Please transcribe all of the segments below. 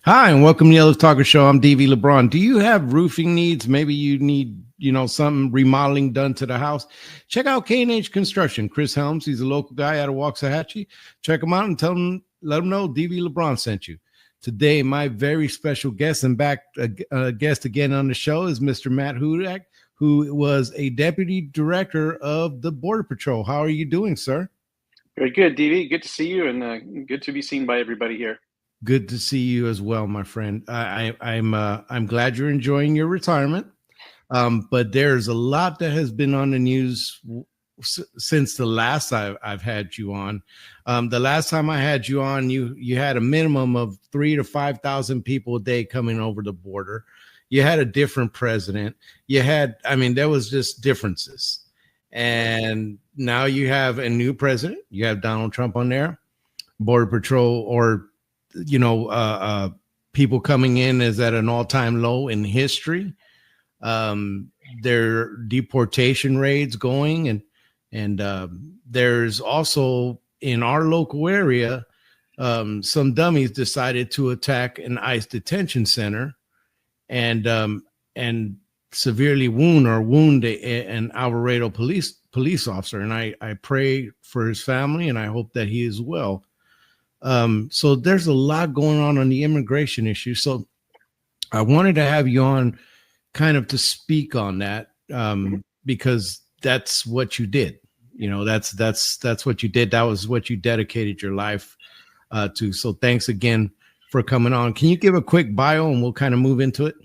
Hi, and welcome to the Yellow Talker Show. I'm DV LeBron. Do you have roofing needs? Maybe you need, some remodeling done to the house. Check out K&H Construction. Chris Helms, he's a local guy out of Waxahachie. Check him out and let him know DV LeBron sent you. Today, my very special guest and guest again on the show is Mr. Matt Hudak, who was a deputy director of the Border Patrol. How are you doing, sir? Very good, DV. Good to see you, and good to be seen by everybody here. Good to see you as well, my friend. I'm glad you're enjoying your retirement. But there's a lot that has been on the news since the last I've had you on. The last time I had you on, you had a minimum of 3,000 to 5,000 people a day coming over the border. You had a different president. There was just differences. And now you have a new president. You have Donald Trump on there. Border Patrol people coming in is at an all-time low in history. There are deportation raids going, and there's also in our local area, some dummies decided to attack an ICE detention center and severely wound an Alvarado police officer. And I pray for his family, and I hope that he is well. So there's a lot going on the immigration issue. So I wanted to have you on kind of to speak on that, because that's what you did. That's what you did. That was what you dedicated your life to. So thanks again for coming on. Can you give a quick bio and we'll kind of move into it?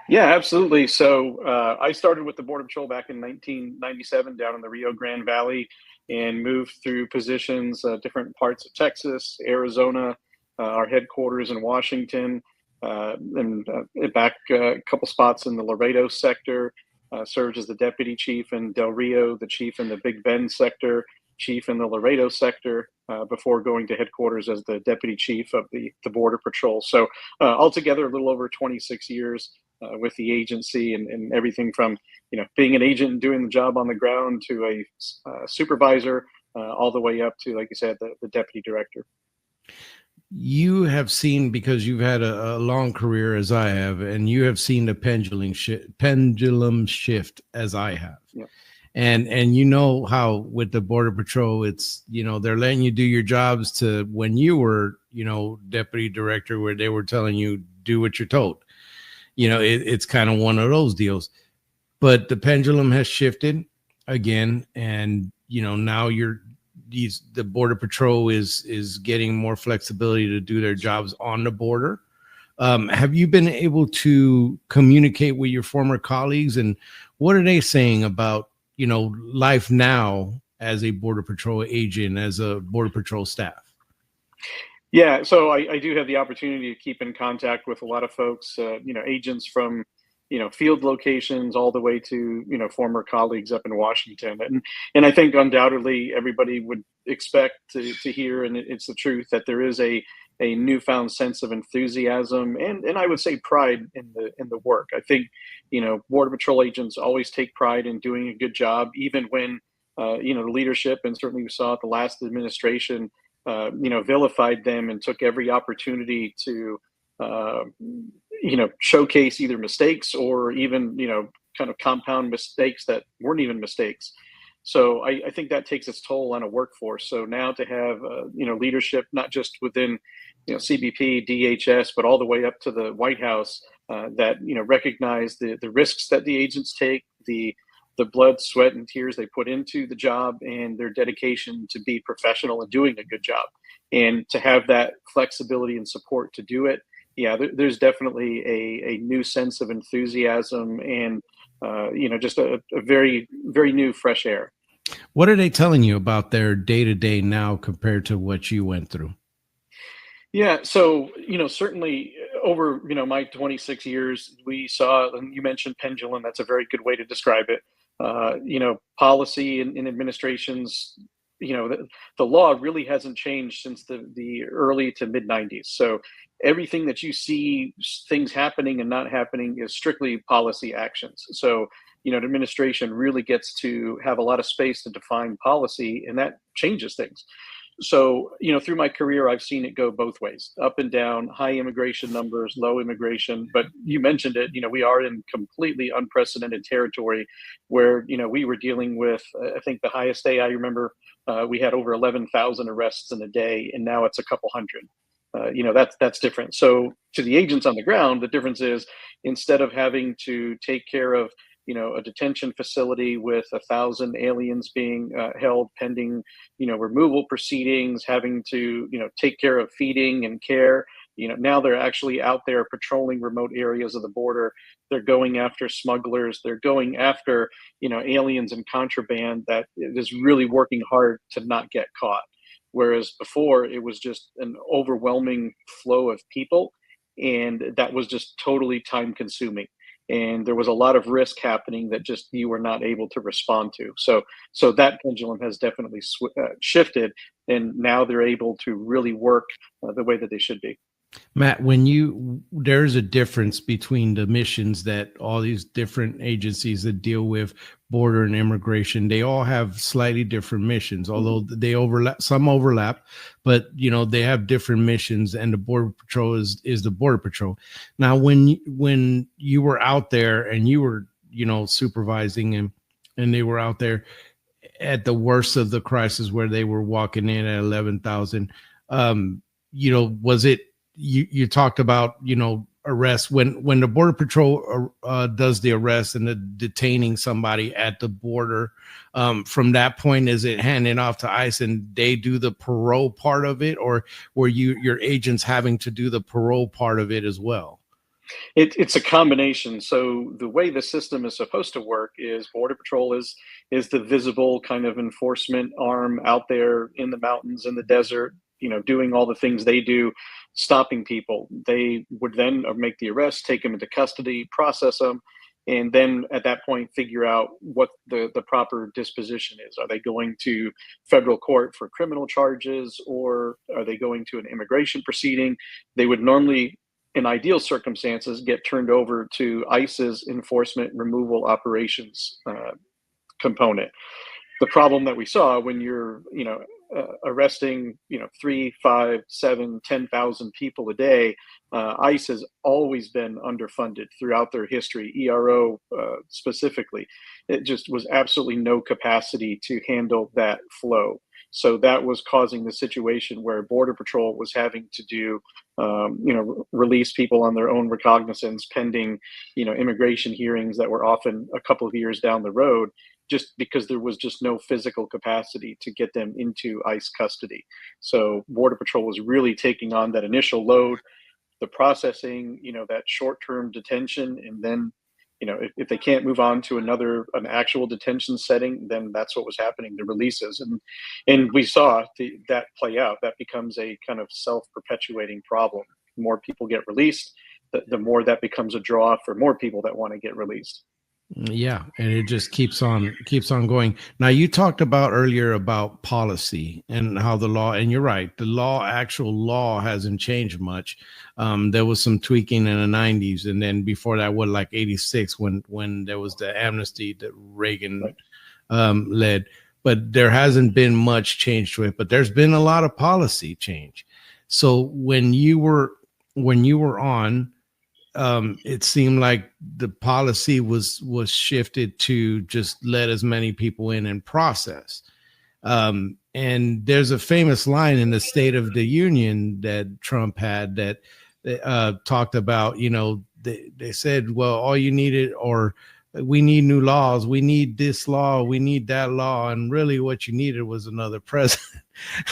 Yeah, absolutely. So I started with the Border Patrol back in 1997 down in the Rio Grande Valley and moved through positions, different parts of Texas, Arizona, our headquarters in Washington, and back a couple spots in the Laredo sector, served as the deputy chief in Del Rio, the chief in the Big Bend sector, chief in the Laredo sector, before going to headquarters as the deputy chief of the Border Patrol. So altogether, a little over 26 years with the agency, and everything from being an agent and doing the job on the ground to a supervisor, all the way up to, like you said, the deputy director. You have seen, because you've had a long career as I have, and you have seen the pendulum shift as I have. Yeah. And you know how with the Border Patrol, it's, they're letting you do your jobs to when you were, deputy director, where they were telling you do what you're told. It's kind of one of those deals. But the pendulum has shifted again, and now the Border Patrol is getting more flexibility to do their jobs on the border. Have you been able to communicate with your former colleagues, and what are they saying about life now as a Border Patrol agent, as a Border Patrol staff? Yeah, so I do have the opportunity to keep in contact with a lot of folks, agents from field locations all the way to former colleagues up in Washington, and I think undoubtedly everybody would expect to hear, and it's the truth, that there is a newfound sense of enthusiasm and I would say pride in the work. I think Border Patrol agents always take pride in doing a good job, even when the leadership, and certainly we saw at the last administration, vilified them and took every opportunity to showcase either mistakes or even kind of compound mistakes that weren't even mistakes. So I think that takes its toll on a workforce. So now to have leadership not just within CBP, DHS, but all the way up to the White House, that recognize the risks that the agents take, the blood, sweat, and tears they put into the job, and their dedication to be professional and doing a good job, and to have that flexibility and support to do it. Yeah, there's definitely a new sense of enthusiasm and just a very, very new fresh air. What are they telling you about their day-to-day now compared to what you went through? Yeah, so certainly over my 26 years, we saw, and you mentioned pendulum. That's a very good way to describe it. Policy in administrations, the law really hasn't changed since the early to mid 90s. So everything that you see, things happening and not happening, is strictly policy actions. So an administration really gets to have a lot of space to define policy, and that changes things. So, through my career, I've seen it go both ways, up and down, high immigration numbers, low immigration. But you mentioned it, we are in completely unprecedented territory where, we were dealing with, I think the highest day I remember, we had over 11,000 arrests in a day, and now it's a couple hundred. That's different. So to the agents on the ground, the difference is instead of having to take care of a detention facility with 1,000 aliens being held pending, removal proceedings, having to, take care of feeding and care. Now they're actually out there patrolling remote areas of the border. They're going after smugglers. They're going after, aliens and contraband that is really working hard to not get caught. Whereas before it was just an overwhelming flow of people, and that was just totally time consuming, and there was a lot of risk happening that just you were not able to respond to. So that pendulum has definitely shifted, and now they're able to really work the way that they should be. Matt, there's a difference between the missions that all these different agencies that deal with border and immigration, they all have slightly different missions, although they overlap, but they have different missions, and the Border Patrol is the Border Patrol. Now, when you were out there and you were, supervising and they were out there at the worst of the crisis where they were walking in at 11,000, was it, you talked about, arrest when the Border Patrol does the arrest and the detaining somebody at the border, from that point, is it handing off to ICE and they do the parole part of it, or were your agents having to do the parole part of it as well? It's a combination. So the way the system is supposed to work is Border Patrol is the visible kind of enforcement arm out there in the mountains, in the desert, doing all the things they do, stopping people. They would then make the arrest, take them into custody, process them, and then at that point figure out what the proper disposition is. Are they going to federal court for criminal charges, or are they going to an immigration proceeding? They would normally, in ideal circumstances, get turned over to ICE's enforcement removal operations component. The problem that we saw when you're, arresting, 3, 5, 7, 10,000 people a day, ICE has always been underfunded throughout their history. ERO specifically, it just was absolutely no capacity to handle that flow. So that was causing the situation where Border Patrol was having to do, release people on their own recognizance pending, immigration hearings that were often a couple of years down the road, just because there was just no physical capacity to get them into ICE custody. So Border Patrol was really taking on that initial load, the processing, that short-term detention, and then, if they can't move on to an actual detention setting, then that's what was happening, the releases. And we saw that play out. That becomes a kind of self-perpetuating problem. The more people get released, the more that becomes a draw for more people that want to get released. Yeah, and it just keeps on going. Now, you talked about earlier about policy and how the law, and you're right, actual law hasn't changed much. There was some tweaking in the 90s, and then before that, like 86, when there was the amnesty that Reagan led. But there hasn't been much change to it. But there's been a lot of policy change. So when you were on, it seemed like the policy was shifted to just let as many people in and process. And there's a famous line in the State of the Union that Trump had that talked about, they said, well, all you needed, or we need new laws, we need this law, we need that law, and really what you needed was another president.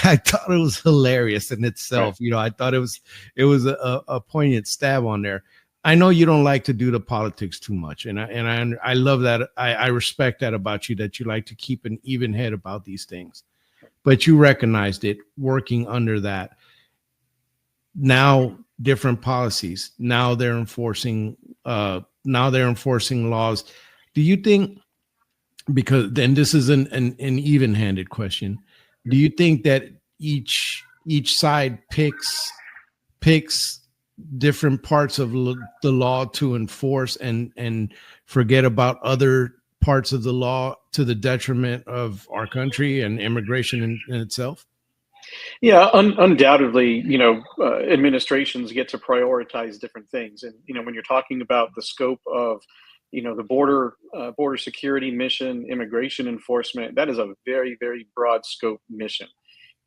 I thought it was hilarious in itself. Right. I thought it was a poignant stab on there. I know you don't like to do the politics too much, and I love that. I respect that about you, that you like to keep an even head about these things. But you recognized it working under that. Now different policies. Now they're enforcing laws. Do you think, because then this is an even-handed question, do you think that each side picks different parts of the law to enforce and forget about other parts of the law to the detriment of our country and immigration in itself? Yeah, undoubtedly, administrations get to prioritize different things, and when you're talking about the scope of, the border security mission, immigration enforcement, that is a very, very broad scope mission.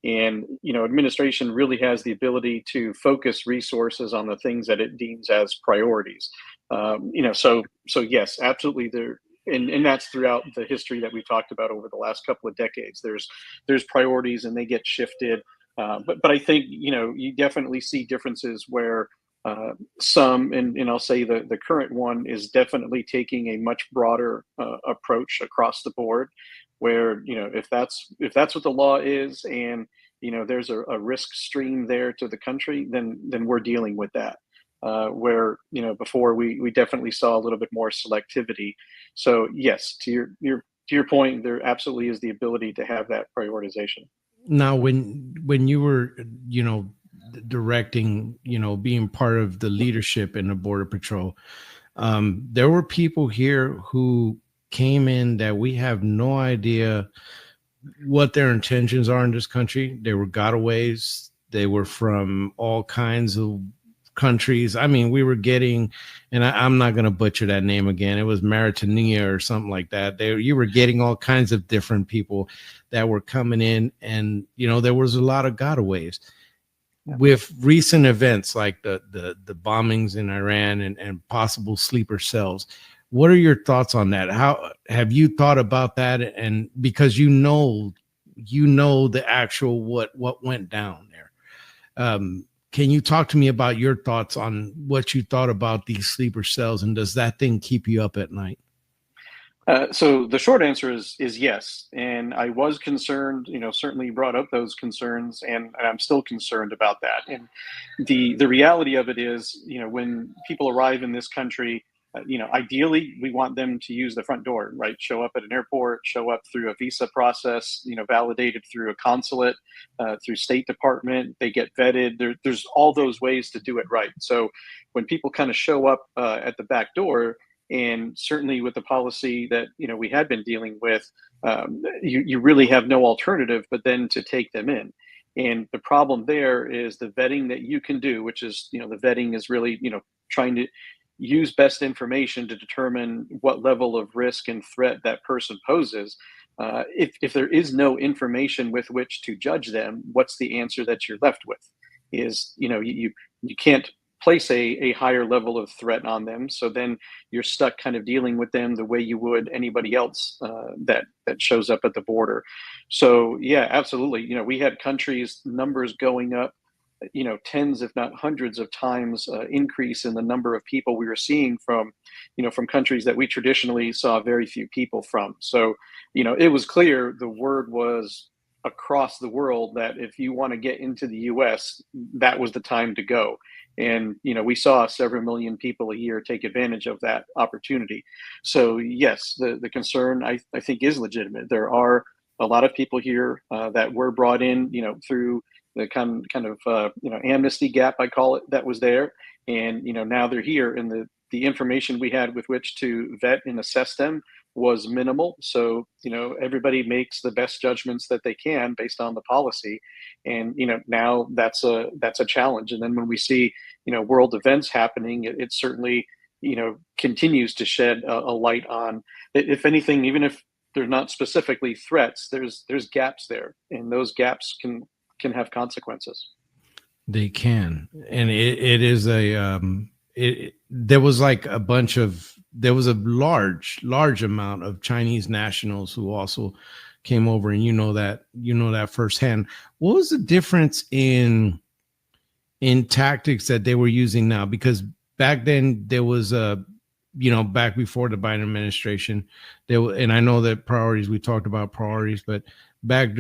And administration really has the ability to focus resources on the things that it deems as priorities. So yes, absolutely. And that's throughout the history that we talked about over the last couple of decades. There's priorities, and they get shifted. But I think you definitely see differences where some, and I'll say the current one is definitely taking a much broader approach across the board, where if that's what the law is, and there's a risk stream there to the country, then we're dealing with that. Where before we definitely saw a little bit more selectivity. So yes, to your point, there absolutely is the ability to have that prioritization. Now, when you were, directing, being part of the leadership in the Border Patrol, there were people here who came in that we have no idea what their intentions are in this country. They were gotaways. They were from all kinds of countries. I mean, we were getting, and I'm not going to butcher that name again. It was Mauritania or something like that. You were getting all kinds of different people that were coming in, and there was a lot of gotaways. With recent events like the bombings in Iran and possible sleeper cells, what are your thoughts on that? How have you thought about that? And because the actual what went down there. Can you talk to me about your thoughts on what you thought about these sleeper cells, and does that thing keep you up at night? So the short answer is yes, and I was concerned. Certainly brought up those concerns, and I'm still concerned about that. And the reality of it is, when people arrive in this country, ideally we want them to use the front door, right? Show up at an airport, show up through a visa process, validated through a consulate, through State Department. They get vetted. There's all those ways to do it right. So when people kind of show up at the back door, and certainly with the policy that we had been dealing with, you really have no alternative but then to take them in. And the problem there is the vetting that you can do, which is the vetting is really trying to use best information to determine what level of risk and threat that person poses. If there is no information with which to judge them, what's the answer that you're left with? Is you can't place a higher level of threat on them. So then you're stuck kind of dealing with them the way you would anybody else that shows up at the border. So yeah, absolutely. We had countries numbers going up, tens, if not hundreds of times increase in the number of people we were seeing from countries that we traditionally saw very few people from. So, it was clear the word was across the world that if you want to get into the US, that was the time to go. And we saw several million people a year take advantage of that opportunity. So yes, the concern I think is legitimate. There are a lot of people here that were brought in, through the kind of amnesty gap, I call it, that was there, and now they're here, and the information we had with which to vet and assess them was minimal. So everybody makes the best judgments that they can based on the policy, and now that's a challenge. And then when we see world events happening, it certainly continues to shed a light on, if anything, even if they're not specifically threats, there's gaps there, and those gaps can have consequences. They can, and it is there was like there was a large amount of Chinese nationals who also came over, and that firsthand. What was the difference in tactics that they were using now? Because back then there was back before the Biden administration, and I know that priorities, we talked about priorities, but back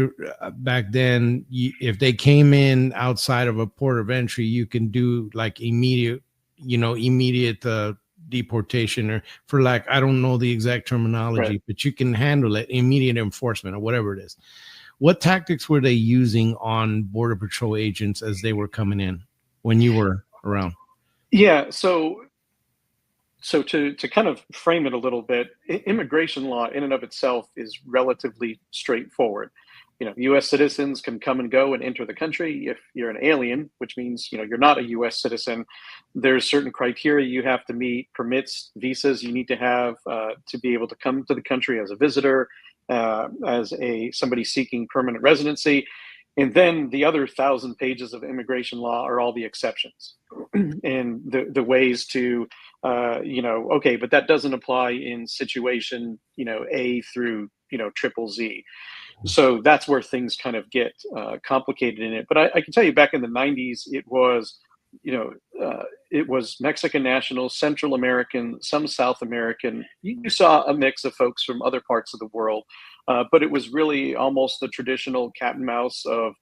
then, if they came in outside of a port of entry, you can do like immediate deportation, or for like, I don't know the exact terminology, right, but you can handle it, immediate enforcement or whatever it is. What tactics were they using on Border Patrol agents as they were coming in when you were around? Yeah, so So to kind of frame it a little bit, immigration law in and of itself is relatively straightforward. U.S. citizens can come and go and enter the country. If you're an alien, which means you're not a U.S. citizen, there's certain criteria you have to meet, permits, visas you need to have to be able to come to the country as a visitor, as somebody seeking permanent residency. And then the other 1,000 pages of immigration law are all the exceptions and the ways to, okay, but that doesn't apply in situation, A through, triple Z. So that's where things kind of get complicated in it. But I can tell you back in the 90s, it was Mexican nationals, Central American, some South American. You saw a mix of folks from other parts of the world, but it was really almost the traditional cat and mouse of,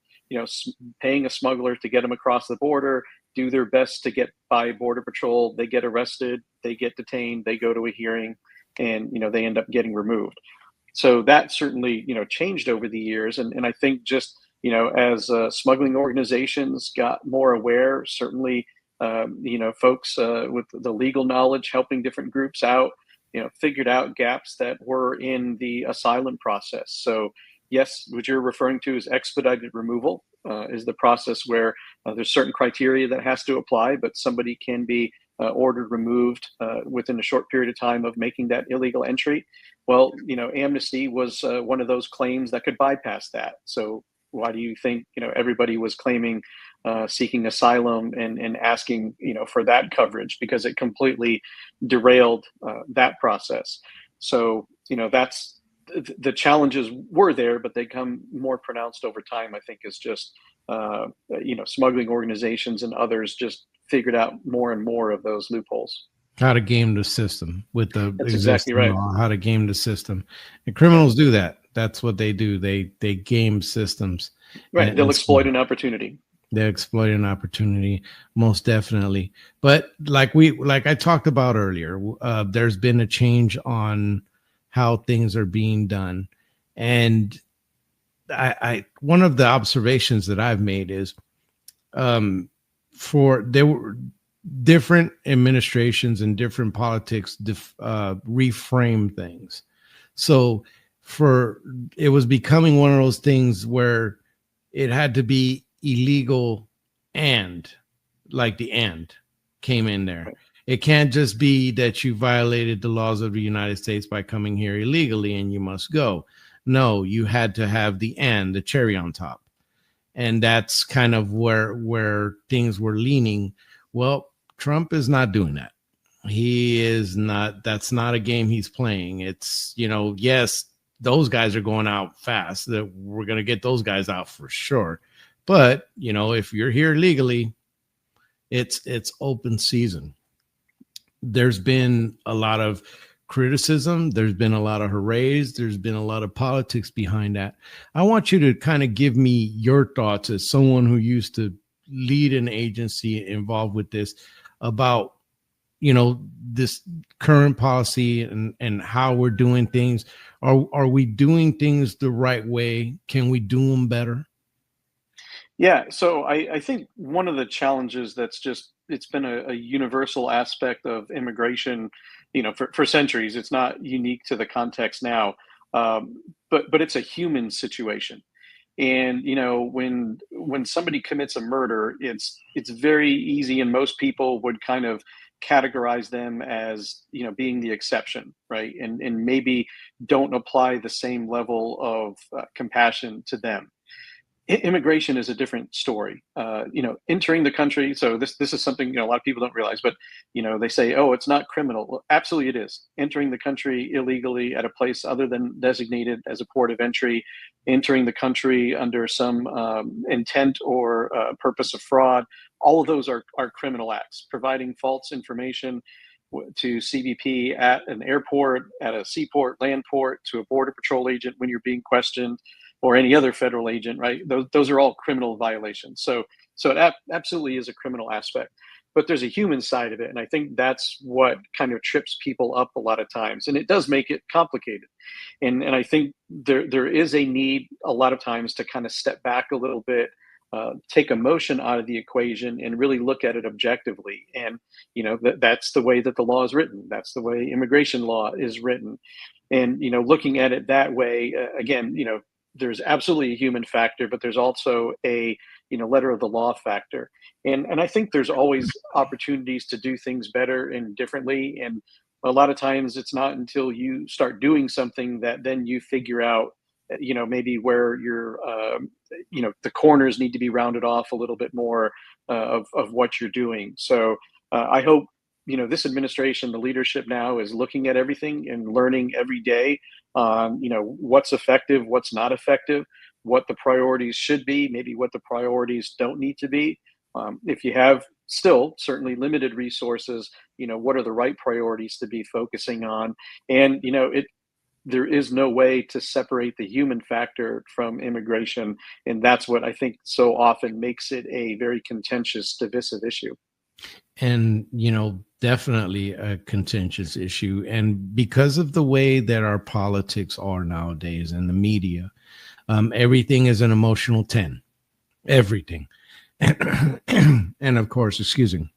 paying a smuggler to get them across the border, do their best to get by Border Patrol. They get arrested, they get detained, they go to a hearing, and, they end up getting removed. So that certainly, changed over the years. And I think just, as smuggling organizations got more aware, certainly, folks with the legal knowledge helping different groups out, figured out gaps that were in the asylum process. So yes, what you're referring to is expedited removal, is the process where there's certain criteria that has to apply, but somebody can be ordered removed within a short period of time of making that illegal entry. Well, amnesty was one of those claims that could bypass that. So why do you think, everybody was claiming seeking asylum and asking, for that coverage? Because it completely derailed that process. So, that's the challenges were there, but they come more pronounced over time, I think, is just, smuggling organizations and others just figured out more and more of those loopholes. How to game the system with the That's existing exactly right. law, how to game the system. And criminals do that. That's what they do. They game systems. Right. They'll exploit an opportunity. They exploit an opportunity, most definitely. But like I talked about earlier, there's been a change on how things are being done. And I one of the observations that I've made is there were different administrations and different politics reframe things. So it was becoming one of those things where it had to be illegal and came in there. Right. It can't just be that you violated the laws of the United States by coming here illegally and you must go. No, you had to have the cherry on top. And that's kind of where things were leaning. Well, Trump is not doing that. He is not. That's not a game he's playing. It's, yes, those guys are going out fast. That we're going to get those guys out for sure. But, if you're here legally, it's open season. There's been a lot of criticism. There's been a lot of hoorays. There's been a lot of politics behind that. I want you to kind of give me your thoughts as someone who used to lead an agency involved with this about, this current policy and how we're doing things. Are we doing things the right way? Can we do them better? Yeah, so I think one of the challenges it's been a universal aspect of immigration, for centuries. It's not unique to the context now, but it's a human situation. And when somebody commits a murder, it's very easy, and most people would kind of categorize them as being the exception, right? And maybe don't apply the same level of compassion to them. Immigration is a different story. Entering the country. So this is something a lot of people don't realize, but they say, oh, it's not criminal. Well, absolutely it is. Entering the country illegally at a place other than designated as a port of entry, entering the country under some intent or purpose of fraud. All of those are criminal acts. Providing false information to CBP at an airport, at a seaport, land port, to a border patrol agent when you're being questioned, or any other federal agent, right? Those are all criminal violations. So it absolutely is a criminal aspect, but there's a human side of it. And I think that's what kind of trips people up a lot of times. And it does make it complicated. And I think there is a need a lot of times to kind of step back a little bit take emotion out of the equation and really look at it objectively. And that's the way that the law is written. That's the way immigration law is written. And looking at it that way, again, there's absolutely a human factor, but there's also a letter of the law factor. And I think there's always opportunities to do things better and differently. And a lot of times it's not until you start doing something that then you figure out maybe where the corners need to be rounded off a little bit more of what you're doing. So I hope this administration, the leadership now, is looking at everything and learning every day on what's effective, what's not effective, what the priorities should be, maybe what the priorities don't need to be. If you have still certainly limited resources, what are the right priorities to be focusing on? And there is no way to separate the human factor from immigration, and that's what I think so often makes it a very contentious, divisive issue. And definitely a contentious issue. And because of the way that our politics are nowadays and the media, everything is an emotional 10, everything. And of course, excuse me.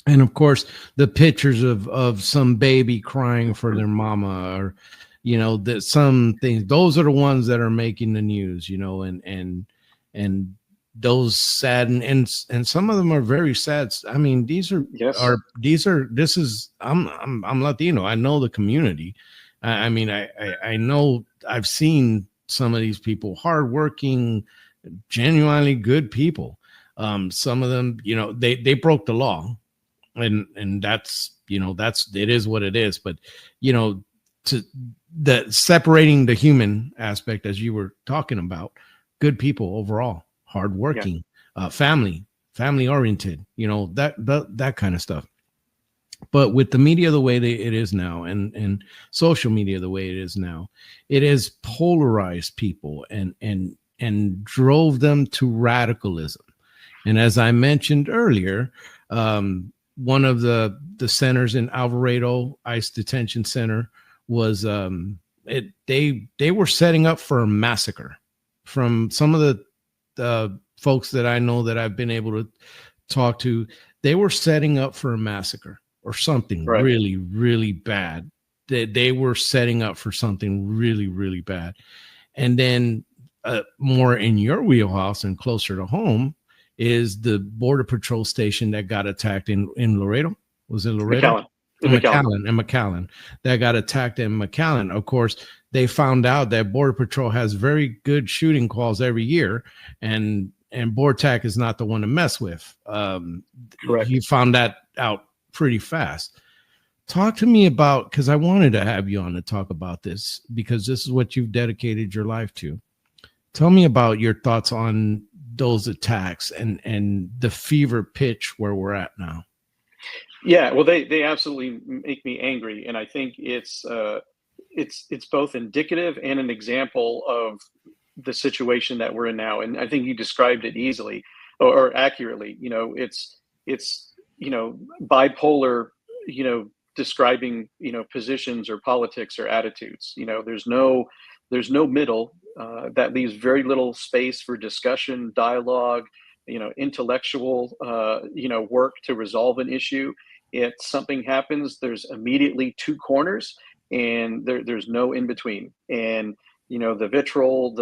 And of course, the pictures of some baby crying for their mama, or, that some things, those are the ones that are making the news, and those sad and some of them are very sad. I mean, this is I'm Latino. I know the community. I mean, I know, I've seen some of these people, hardworking, genuinely good people. Some of them, they broke the law, and that's it is what it is. But to the separating the human aspect, as you were talking about, good people overall, hardworking, family oriented, that kind of stuff. But with the media the way it is now, and social media the way it is now, it has polarized people and drove them to radicalism. And as I mentioned earlier, one of the centers in Alvarado ICE Detention Center was they were setting up for a massacre. From some of the folks that I know that I've been able to talk to, they were setting up for a massacre or something really, really bad. They were setting up for something really, really bad. And then more in your wheelhouse and closer to home is the Border Patrol station that got attacked in Laredo. Was it Laredo? McAllen that got attacked in McAllen. Of course, they found out that Border Patrol has very good shooting calls every year, and BORTAC is not the one to mess with. He found that out pretty fast. Talk to me about, because I wanted to have you on to talk about this, because this is what you've dedicated your life to. Tell me about your thoughts on those attacks and the fever pitch where we're at now. Yeah, well, they absolutely make me angry, and I think it's both indicative and an example of the situation that we're in now. And I think you described it easily or accurately. It's bipolar, describing positions or politics or attitudes. There's no middle. That leaves very little space for discussion, dialogue, intellectual work to resolve an issue. If something happens, there's immediately two corners, and there's no in between. And the vitriol,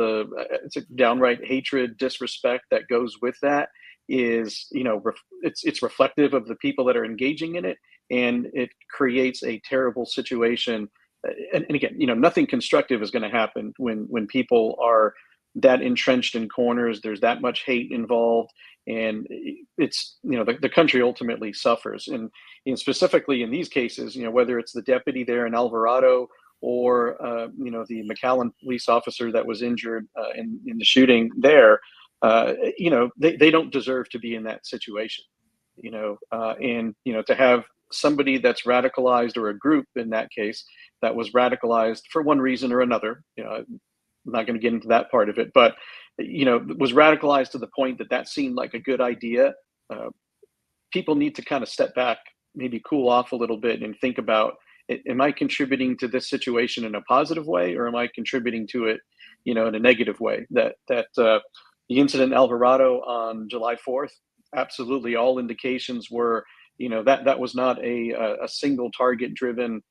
it's a downright hatred, disrespect that goes with that is it's reflective of the people that are engaging in it, and it creates a terrible situation. And again, nothing constructive is going to happen when people are that entrenched in corners. There's that much hate involved, and it's the country ultimately suffers. And specifically in these cases, whether it's the deputy there in Alvarado or the McAllen police officer that was injured in the shooting there, they don't deserve to be in that situation. And to have somebody that's radicalized, or a group in that case that was radicalized for one reason or another, I'm not going to get into that part of it, but was radicalized to the point that seemed like a good idea. People need to kind of step back, maybe cool off a little bit, and think about, am I contributing to this situation in a positive way, or am I contributing to it, in a negative way? That the incident in Alvarado on July 4th, absolutely all indications were, that was not a single target driven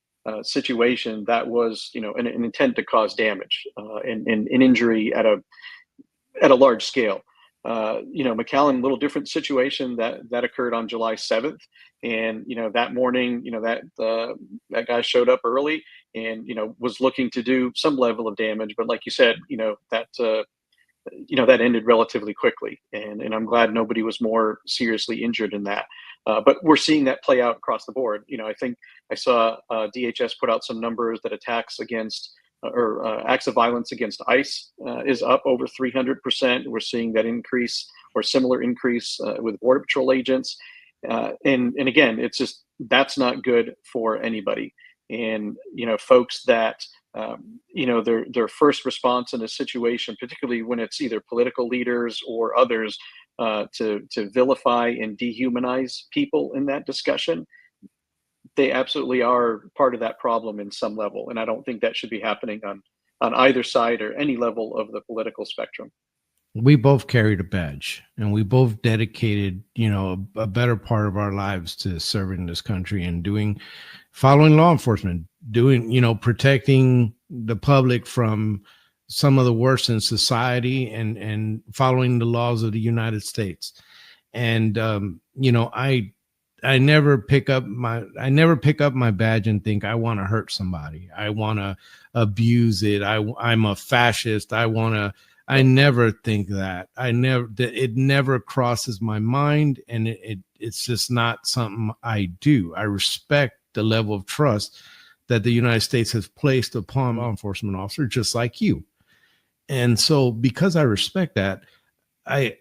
situation. That was, an intent to cause damage and an injury at a large scale. McAllen, a little different situation that occurred on July 7th. And, that morning, that guy showed up early and, was looking to do some level of damage. But like you said, that ended relatively quickly. And I'm glad nobody was more seriously injured in that. But we're seeing that play out across the board. I think I saw DHS put out some numbers that attacks against or acts of violence against ICE is up over 300%. We're seeing that increase or similar increase with Border Patrol agents. And again, it's just, that's not good for anybody. And, folks that, their first response in a situation, particularly when it's either political leaders or others, to vilify and dehumanize people in that discussion, they absolutely are part of that problem in some level. And I don't think that should be happening on either side or any level of the political spectrum. We both carried a badge and we both dedicated, a better part of our lives to serving this country and following law enforcement, protecting the public from some of the worst in society and following the laws of the United States. And, I never pick up my badge and think I want to hurt somebody. I want to abuse it. I'm a fascist. I never think that. It never crosses my mind, and it's just not something I do. I respect the level of trust that the United States has placed upon law enforcement officers, just like you. And so because I respect that, I'm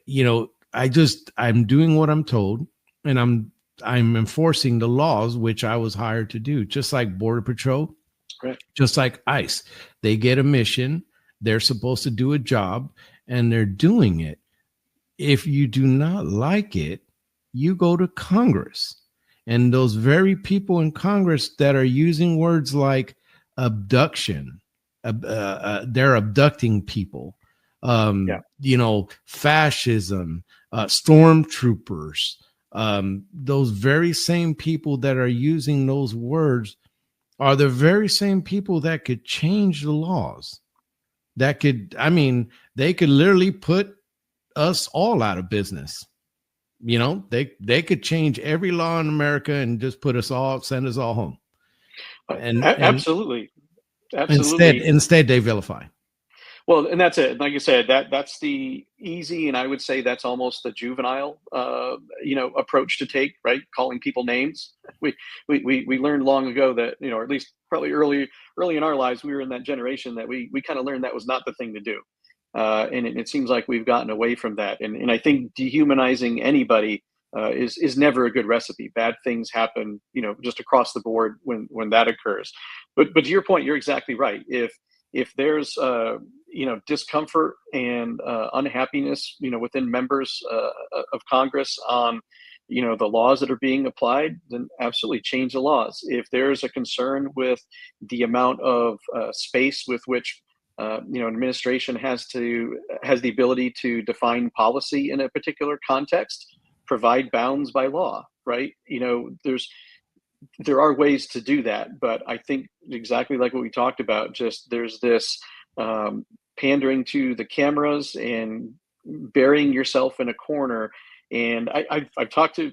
doing what I'm told, and I'm enforcing the laws, which I was hired to do, just like Border Patrol, right. Just like ICE. They get a mission. They're supposed to do a job, and they're doing it. If you do not like it, you go to Congress. And those very people in Congress that are using words like abduction, they're abducting people, fascism, stormtroopers, those very same people that are using those words are the very same people that could change the laws. They could literally put us all out of business. They could change every law in America and just send us all home. And absolutely. Instead they vilify. Well, and that's it. Like you said, that's the easy, and I would say that's almost the juvenile, approach to take, right? Calling people names. We learned long ago that, or at least probably early in our lives, we were in that generation that we kind of learned that was not the thing to do. And it seems like we've gotten away from that. And I think dehumanizing anybody is never a good recipe. Bad things happen, just across the board when that occurs. But to your point, you're exactly right. If there's discomfort and unhappiness, within members of Congress on, the laws that are being applied, then absolutely change the laws. If there's a concern with the amount of space with which an administration has the ability to define policy in a particular context, provide bounds by law, right? There are ways to do that, but I think exactly like what we talked about, just there's this pandering to the cameras and burying yourself in a corner. And I've talked to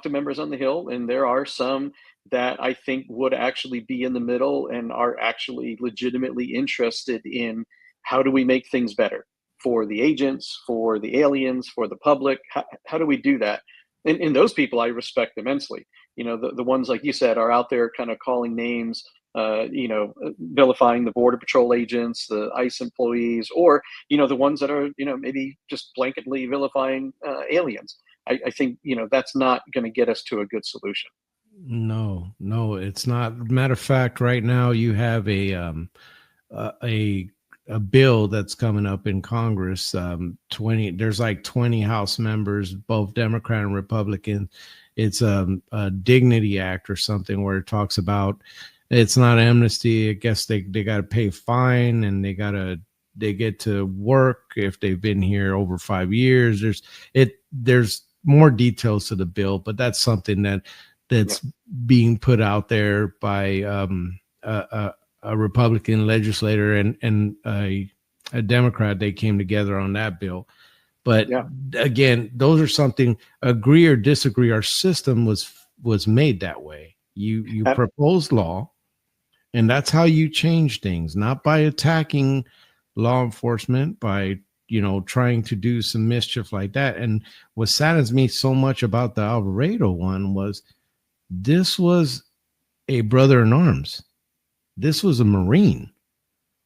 members on the Hill, and there are some that I think would actually be in the middle and are actually legitimately interested in how do we make things better for the agents, for the aliens, for the public. How do we do that? And those people I respect immensely. The ones, like you said, are out there kind of calling names, vilifying the Border Patrol agents, the ICE employees, or, the ones that are, maybe just blanketly vilifying aliens. I think, that's not going to get us to a good solution. No, it's not. Matter of fact, right now you have a bill that's coming up in Congress. There's like 20 House members, both Democrat and Republican. It's a Dignity Act or something where it talks about, it's not amnesty. I guess they got to pay a fine and they got to get to work if they've been here over 5 years. There's more details to the bill, but that's something that's being put out there by a Republican legislator and a Democrat. They came together on that bill. But again, those are something, agree or disagree, our system was made that way. You propose law, and that's how you change things, not by attacking law enforcement, by trying to do some mischief like that. And what saddens me so much about the Alvarado one was this was a brother in arms. This was a Marine.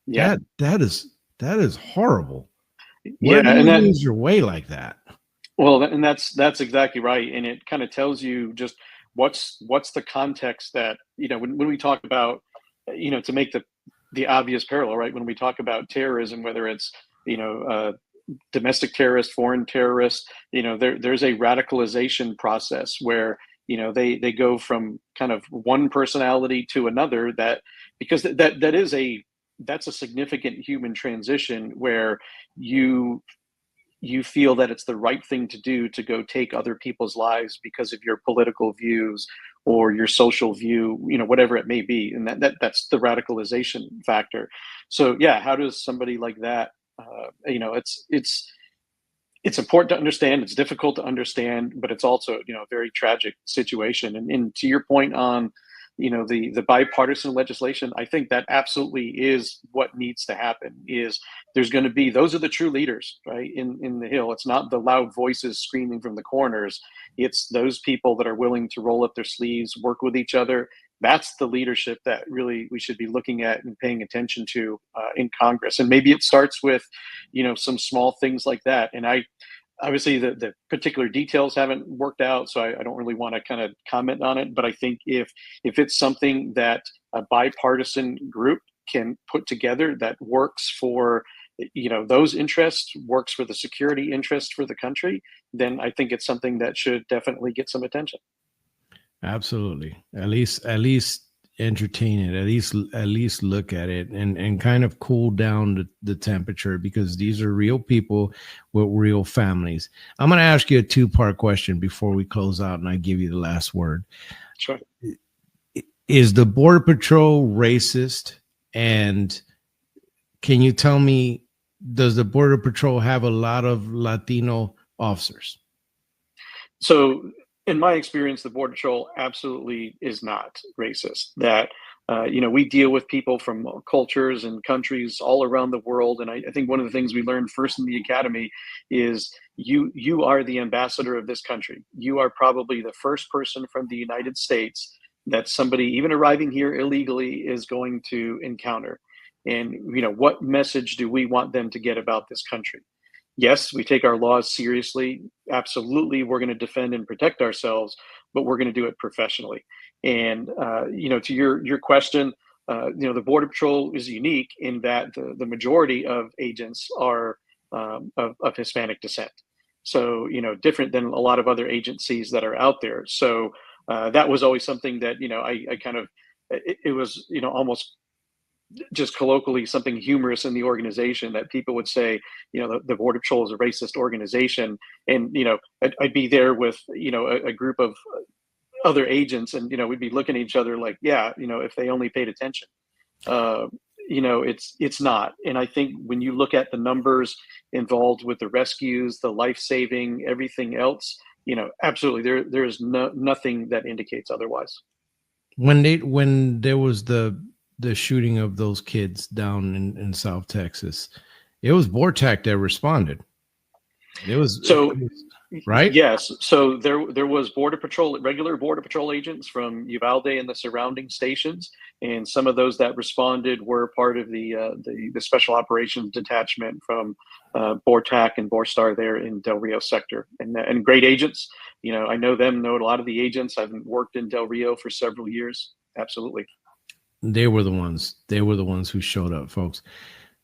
Yeah, that is horrible. Where do you lose your way like that? Well, and that's exactly right, and it kind of tells you just what's the context that when we talk about to make the obvious parallel, right? When we talk about terrorism, whether it's domestic terrorist, foreign terrorist, there's a radicalization process where they go from kind of one personality to another, because that's a significant human transition where you feel that it's the right thing to do to go take other people's lives because of your political views or your social view, whatever it may be. And that's the radicalization factor. So yeah, how does somebody like that, it's important to understand, it's difficult to understand, but it's also, a very tragic situation. And to your point on, the bipartisan legislation, I think that absolutely is what needs to happen. Is there's going to be, those are the true leaders, right? In the Hill, it's not the loud voices screaming from the corners. It's those people that are willing to roll up their sleeves, work with each other. That's the leadership that really we should be looking at and paying attention to in Congress. And maybe it starts with, some small things like that. And obviously the particular details haven't worked out, so I don't really want to kind of comment on it. But I think if it's something that a bipartisan group can put together that works for those interests, works for the security interest for the country, then I think it's something that should definitely get some attention. Absolutely. At least entertain it, at least look at it and kind of cool down the temperature, because these are real people with real families. I'm going to ask you a 2-part question before we close out, and I give you the last word. Sure. Is the Border Patrol racist? And can you tell me, does the Border Patrol have a lot of Latino officers? So in my experience, the Border Patrol absolutely is not racist. That we deal with people from cultures and countries all around the world, and I think one of the things we learned first in the academy is you are the ambassador of this country. You are probably the first person from the United States that somebody, even arriving here illegally, is going to encounter. And what message do we want them to get about this country? Yes, we take our laws seriously. Absolutely, we're going to defend and protect ourselves, but we're going to do it professionally. And to your question, the Border Patrol is unique in that the majority of agents are of Hispanic descent. So different than a lot of other agencies that are out there. So that was always something that I kind of it was almost just colloquially something humorous in the organization, that people would say, the Border Patrol is a racist organization. And, I'd be there with, a group of other agents, and, we'd be looking at each other like, if they only paid attention. It's not. And I think when you look at the numbers involved with the rescues, the life-saving, everything else, absolutely, there is nothing that indicates otherwise. When there was the shooting of those kids down in South Texas, it was BORTAC that responded. It was right. Yes. So there was regular Border Patrol agents from Uvalde and the surrounding stations, and some of those that responded were part of the Special Operations Detachment from BORTAC and BORSTAR there in Del Rio sector, and great agents. I know a lot of the agents. I've worked in Del Rio for several years. Absolutely. They were the ones who showed up, folks.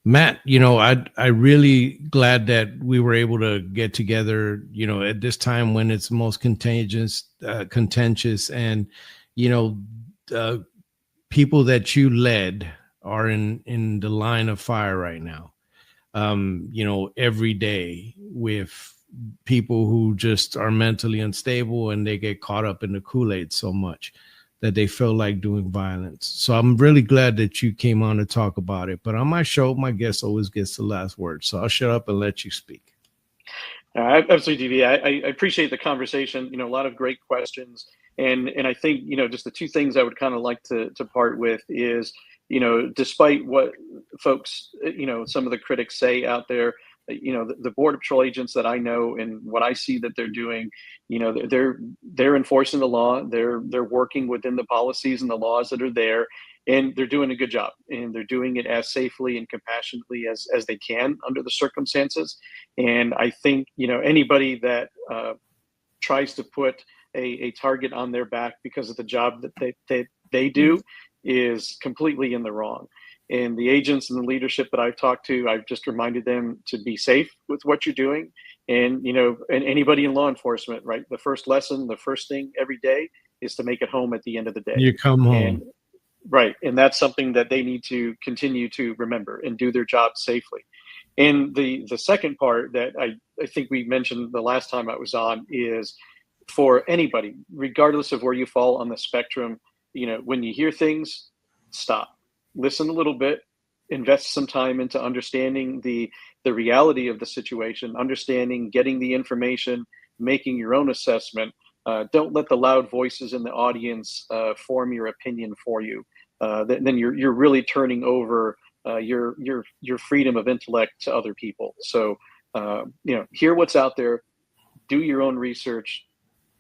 Matt, I really glad that we were able to get together, at this time when it's most contentious, and, people that you led are in the line of fire right now. every day with people who just are mentally unstable, and they get caught up in the Kool-Aid so much that they feel like doing violence. So I'm really glad that you came on to talk about it. But on my show, my guest always gets the last word. So I'll shut up and let you speak. Absolutely, DV. I appreciate the conversation. A lot of great questions. And I think, just the two things I would kind of like to part with is, despite what folks, some of the critics say out there, the Border Patrol agents that I know and what I see that they're doing, they're enforcing the law. They're working within the policies and the laws that are there, and they're doing a good job, and they're doing it as safely and compassionately as they can under the circumstances. And I think, anybody that tries to put a target on their back because of the job that they do is completely in the wrong. And the agents and the leadership that I've talked to, I've just reminded them to be safe with what you're doing. And, and anybody in law enforcement, right? The first lesson, the first thing every day is to make it home at the end of the day. You come home. And, right. And that's something that they need to continue to remember and do their job safely. And the second part that I think we mentioned the last time I was on is for anybody, regardless of where you fall on the spectrum, when you hear things, stop, listen a little bit, invest some time into understanding the reality of the situation, understanding, getting the information, making your own assessment. Don't let the loud voices in the audience form your opinion for you. Then you're really turning over your freedom of intellect to other people. So hear what's out there, do your own research,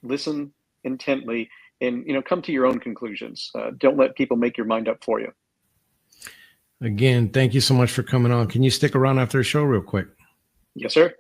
listen intently, and come to your own conclusions. Don't let people make your mind up for you. Again, thank you so much for coming on. Can you stick around after the show real quick? Yes, sir.